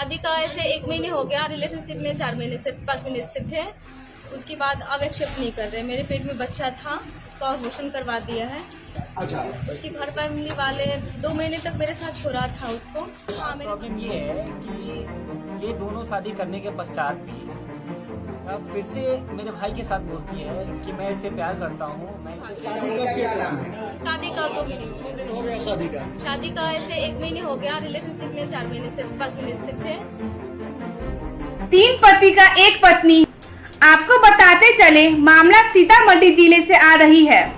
शादी का ऐसे 1 महीने हो गया, रिलेशनशिप में 4 महीने से 5 महीने से थे। उसके बाद अब एक्सेप्ट नहीं कर रहे। मेरे पेट में बच्चा था, उसका अबॉर्शन करवा दिया है। अच्छा, उसके घर फैमिली वाले 2 महीने तक मेरे साथ छोड़ा था उसको। हाँ, मेरे प्रॉब्लम ये है कि ये दोनों शादी करने के पश्चात भी अब फिर से मेरे भाई के साथ बोलती है कि मैं इससे प्यार करता हूँ। शादी का क्या नाम है? शादी का 2 महीने कितने दिन हो गया शादी का? शादी का ऐसे 1 महीने हो गया, रिलेशनशिप में 4 महीने से 5 महीने से थे। 3 पति का 1 पत्नी। आपको बताते चले, मामला सीतामढ़ी जिले से आ रही है,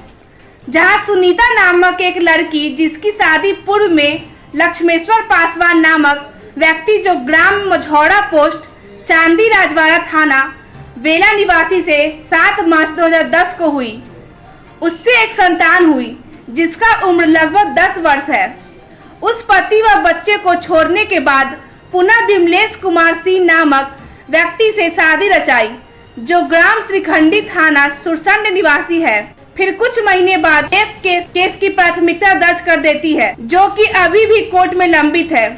जहां सुनीता नामक एक लड़की, जिसकी शादी पूर्व में लक्ष्मेश्वर पासवान नामक व्यक्ति, जो ग्राम मझौड़ा पोस्ट चांदी राजवाड़ा थाना बेला निवासी से 7 मार्च 2010 को हुई। उससे एक संतान हुई, जिसका उम्र लगभग 10 वर्ष है। उस पति व बच्चे को छोड़ने के बाद पुनः विमलेश कुमार सिंह नामक व्यक्ति से शादी रचाई, जो ग्राम श्रीखंडी थाना सुरसंड निवासी है। फिर कुछ महीने बाद एक केस की प्राथमिकता दर्ज कर देती है, जो कि अभी भी कोर्ट में लंबित है।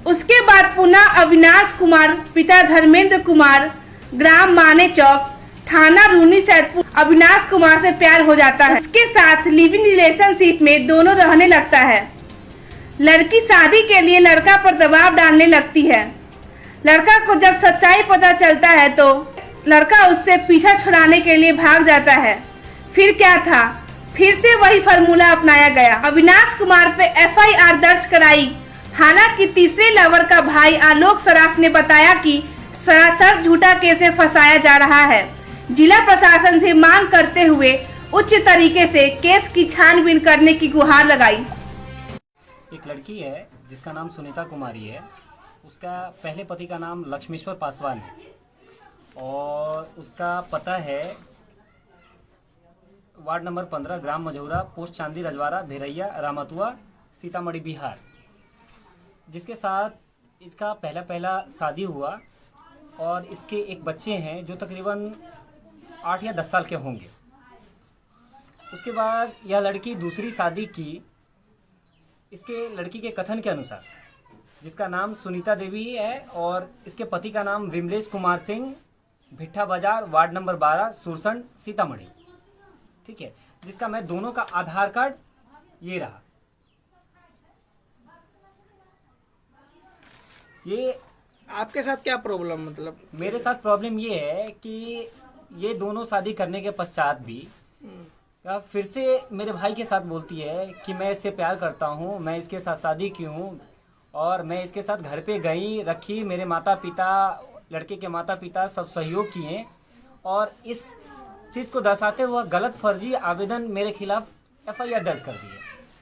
उसके बाद पुनः अविनाश कुमार पिता धर्मेंद्र कुमार, ग्राम माने चौक, थाना रूनी सैदपुर, अविनाश कुमार से प्यार हो जाता है। उसके साथ लिविंग रिलेशनशिप में दोनों रहने लगता है। लड़की शादी के लिए लड़का पर दबाव डालने लगती है। लड़का को जब सच्चाई पता चलता है तो लड़का उससे पीछा छुड़ाने के लिए भाग जाता है। फिर क्या था, फिर से वही फार्मूला अपनाया गया। अविनाश कुमार पे FIR दर्ज कराई। हालांकि तीसरे लवर का भाई आलोक सराफ ने बताया कि सरासर झूठा केस में फंसाया जा रहा है। जिला प्रशासन से मांग करते हुए उच्च तरीके से केस की छानबीन करने की गुहार लगाई। एक लड़की है जिसका नाम सुनीता कुमारी है। उसका पहले पति का नाम लक्ष्मेश्वर पासवान है और उसका पता है वार्ड नंबर 15, ग्राम मझौरा, पोस्ट चांदी रजवाड़ा, भेरैया, रामतुआ, सीतामढ़ी, बिहार, जिसके साथ इसका पहला शादी हुआ और इसके एक बच्चे हैं जो तकरीबन 8 या 10 साल के होंगे। उसके बाद यह लड़की दूसरी शादी की, इसके लड़की के कथन के अनुसार, जिसका नाम सुनीता देवी है और इसके पति का नाम विमलेश कुमार सिंह, भिट्ठा बाजार, वार्ड नंबर 12, सुरसंड, सीतामढ़ी। ठीक है, जिसका मैं दोनों का आधार कार्ड ये रहा। ये आपके साथ क्या प्रॉब्लम, मतलब मेरे साथ प्रॉब्लम ये है कि ये दोनों शादी करने के पश्चात भी फिर से मेरे भाई के साथ बोलती है कि मैं इससे प्यार करता हूँ, मैं इसके साथ शादी की हूँ और मैं इसके साथ घर पे गई रखी। मेरे माता पिता, लड़के के माता पिता सब सहयोग किए और इस चीज़ को दर्शाते हुए गलत फर्जी आवेदन मेरे खिलाफ FIR दर्ज कर दी है,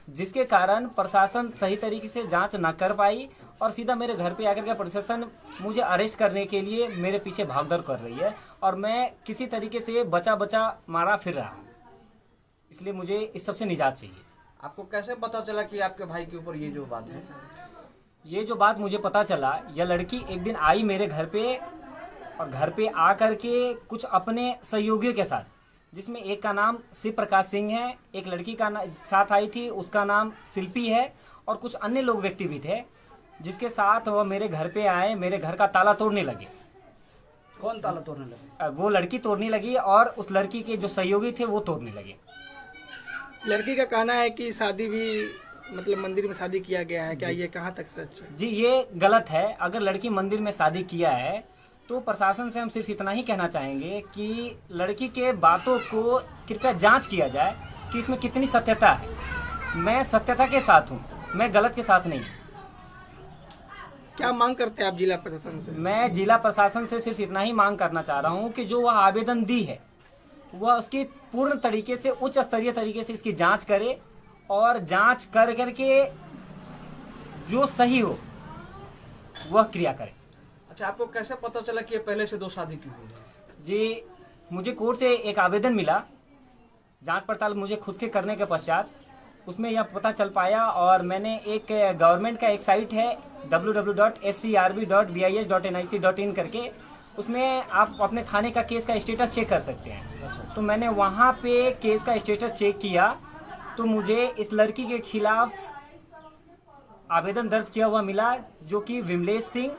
जिसके कारण प्रशासन सही तरीके से जांच ना कर पाई और सीधा मेरे घर पे आकर के प्रशासन मुझे अरेस्ट करने के लिए मेरे पीछे भागदौड़ कर रही है और मैं किसी तरीके से बचा मारा फिर रहा हूँ। इसलिए मुझे इस सब से निजात चाहिए। आपको कैसे पता चला कि आपके भाई के ऊपर ये जो बात है? ये जो बात मुझे पता चला, यह लड़की एक दिन आई मेरे घर पे और घर पे आ करके कुछ अपने सहयोगियों के साथ, जिसमें एक का नाम शिव प्रकाश सिंह है, एक लड़की का साथ आई थी, उसका नाम शिल्पी है और कुछ अन्य लोग व्यक्ति भी थे, जिसके साथ वह मेरे घर पे आए, मेरे घर का ताला तोड़ने लगे। कौन ताला तोड़ने लगे? वो लड़की तोड़ने लगी और उस लड़की के जो सहयोगी थे वो तोड़ने लगे। लड़की का कहना है कि शादी भी मतलब मंदिर में शादी किया गया है, क्या ये कहाँ तक सच है? जी, ये गलत है। अगर लड़की मंदिर में शादी किया है तो प्रशासन से हम सिर्फ इतना ही कहना चाहेंगे कि लड़की के बातों को कृपया जांच किया जाए कि इसमें कितनी सत्यता है। मैं सत्यता के साथ हूँ, मैं गलत के साथ नहीं। क्या मांग करते हैं आप जिला प्रशासन से? मैं जिला प्रशासन से सिर्फ इतना ही मांग करना चाह रहा हूँ कि जो वह आवेदन दी है वह उसकी पूर्ण तरीके से, उच्च स्तरीय तरीके से इसकी जांच करे और जांच कर करके जो सही हो वह क्रिया करे। अच्छा, आपको कैसे पता चला कि ये पहले से 2 शादी की हुई है? जी, मुझे कोर्ट से एक आवेदन मिला, जांच पड़ताल मुझे खुद के करने के पश्चात उसमें यह पता चल पाया और मैंने एक गवर्नमेंट का एक साइट है www.scrb.bis.nic.in करके, उसमें आप अपने थाने का केस का स्टेटस चेक कर सकते हैं। तो मैंने वहाँ पे केस का स्टेटस चेक किया तो मुझे इस लड़की के खिलाफ आवेदन दर्ज किया हुआ मिला, जो कि विमलेश सिंह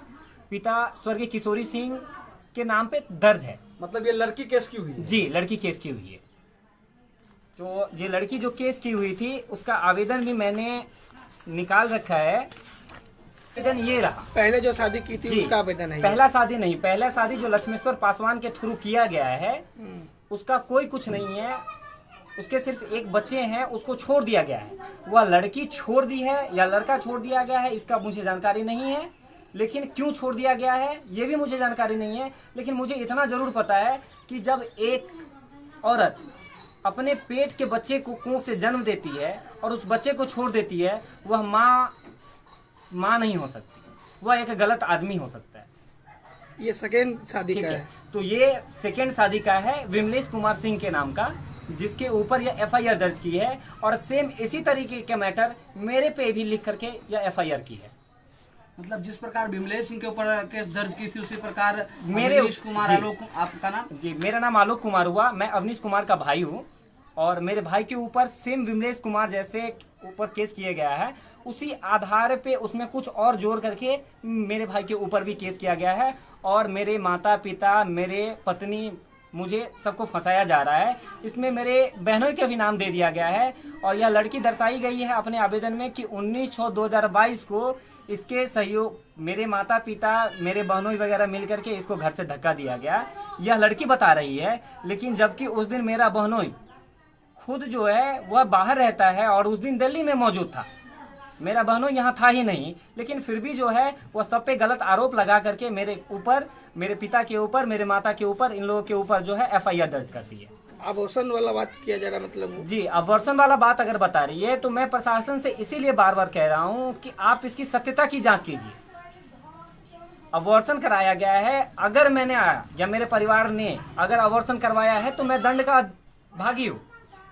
पिता स्वर्गीय किशोरी सिंह के नाम पे दर्ज है। मतलब ये लड़की केस की हुई है? जी, लड़की केस की हुई है। तो ये लड़की जो केस की हुई थी उसका आवेदन भी मैंने निकाल रखा है। आवेदन ये रहा। पहले जो शादी की थी जी, उसका आवेदन है? पहला शादी नहीं, पहला शादी जो लक्ष्मेश्वर पासवान के थ्रू किया गया है उसका कोई कुछ नहीं है। उसके सिर्फ एक बच्चे हैं, उसको छोड़ दिया गया है। वह लड़की छोड़ दी है या लड़का छोड़ दिया गया है इसका मुझे जानकारी नहीं है, लेकिन क्यों छोड़ दिया गया है ये भी मुझे जानकारी नहीं है। लेकिन मुझे इतना जरूर पता है कि जब एक औरत अपने पेट के बच्चे को कोख से जन्म देती है और उस बच्चे को छोड़ देती है, वह माँ नहीं हो सकती, वह एक गलत आदमी हो सकता है। ये सेकेंड शादी ठीक का है, है? तो ये सेकेंड शादी का है विमलेश कुमार सिंह के नाम का, जिसके ऊपर यह एफआईआर दर्ज की है। और सेम इसी तरीके का मैटर मेरे पे भी लिख करके यह एफआईआर की है। मतलब जिस प्रकार विमलेश सिंह के ऊपर केस दर्ज की थी उसी प्रकार मेरे अवनीश कुमार जी। आलोक, आपका नाम? जी, मेरा नाम आलोक कुमार हुआ, मैं अवनीश कुमार का भाई हूँ। और मेरे भाई के ऊपर सेम विमलेश कुमार जैसे ऊपर केस किया गया है, उसी आधार पे उसमें कुछ और जोड़ करके मेरे भाई के ऊपर भी केस किया गया है। और मेरे माता पिता, मेरे पत्नी, मुझे सबको फंसाया जा रहा है। इसमें मेरे बहनों के भी नाम दे दिया गया है। और यह लड़की दर्शाई गई है अपने आवेदन में कि 19/6/2022 को इसके सहयोग मेरे माता पिता, मेरे बहनों वगैरह मिल करके इसको घर से धक्का दिया गया, यह लड़की बता रही है। लेकिन जबकि उस दिन मेरा बहनोई खुद जो है वह बाहर रहता है और उस दिन दिल्ली में मौजूद था, मेरा बहनोई यहाँ था ही नहीं। लेकिन फिर भी जो है वह सब पे गलत आरोप लगा करके मेरे ऊपर, मेरे पिता के ऊपर, मेरे माता के ऊपर, इन लोगों के ऊपर जो है एफआईआर दर्ज कर दी है। अबॉर्शन वाला बात किया जा रहा मतलब? जी, अबॉर्शन वाला बात अगर बता रही है तो मैं प्रशासन से इसीलिए बार बार कह रहा हूँ कि आप इसकी सत्यता की जांच कीजिए। अबॉर्शन कराया गया है, अगर मैंने या मेरे परिवार ने अगर अबॉर्शन करवाया है तो मैं दंड का भागी हूँ।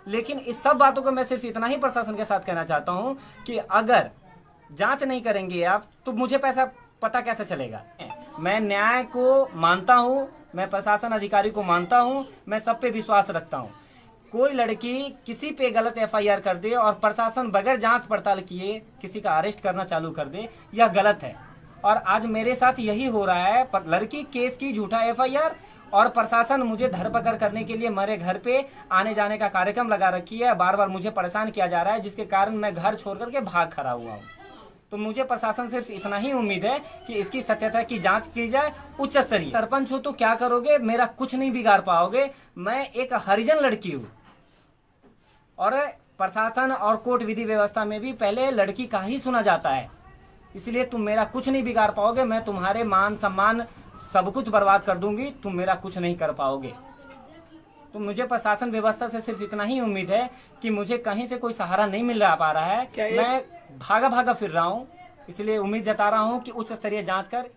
लेकिन इस सब बातों को मैं सिर्फ इतना ही प्रशासन के साथ कहना चाहता हूँ कि अगर जांच नहीं करेंगे आप तो मुझे पैसा पता कैसे चलेगा। मैं न्याय को मानता हूँ, मैं प्रशासन अधिकारी को मानता हूँ, मैं सब पे विश्वास रखता हूँ। कोई लड़की किसी पे गलत एफआईआर कर दे और प्रशासन बगैर जांच पड़ताल किए किसी का अरेस्ट करना चालू कर दे, यह गलत है। और आज मेरे साथ यही हो रहा है। लड़की केस की झूठा एफआईआर और प्रशासन मुझे धरपकड़ करने के लिए मेरे घर पे आने जाने का कार्यक्रम लगा रखी है। बार बार मुझे परेशान किया जा रहा है, जिसके कारण मैं घर छोड़ करके भाग खड़ा हुआ हूँ। तो मुझे प्रशासन सिर्फ इतना ही उम्मीद है कि इसकी सत्यता की जांच की जाए उच्च स्तरीय। सरपंच हो तो क्या करोगे, मेरा कुछ नहीं बिगाड़ पाओगे। मैं एक हरिजन लड़की हूँ और प्रशासन और कोर्ट विधि व्यवस्था में भी पहले लड़की का ही सुना जाता है, इसलिए तुम मेरा कुछ नहीं बिगाड़ पाओगे। मैं तुम्हारे मान सम्मान सब कुछ बर्बाद कर दूंगी, तुम मेरा कुछ नहीं कर पाओगे। तो मुझे प्रशासन व्यवस्था से सिर्फ इतना ही उम्मीद है कि मुझे कहीं से कोई सहारा नहीं मिल पा रहा है। मैं भागा फिर रहा हूँ, इसलिए उम्मीद जता रहा हूँ कि उच्च स्तरीय जांच कर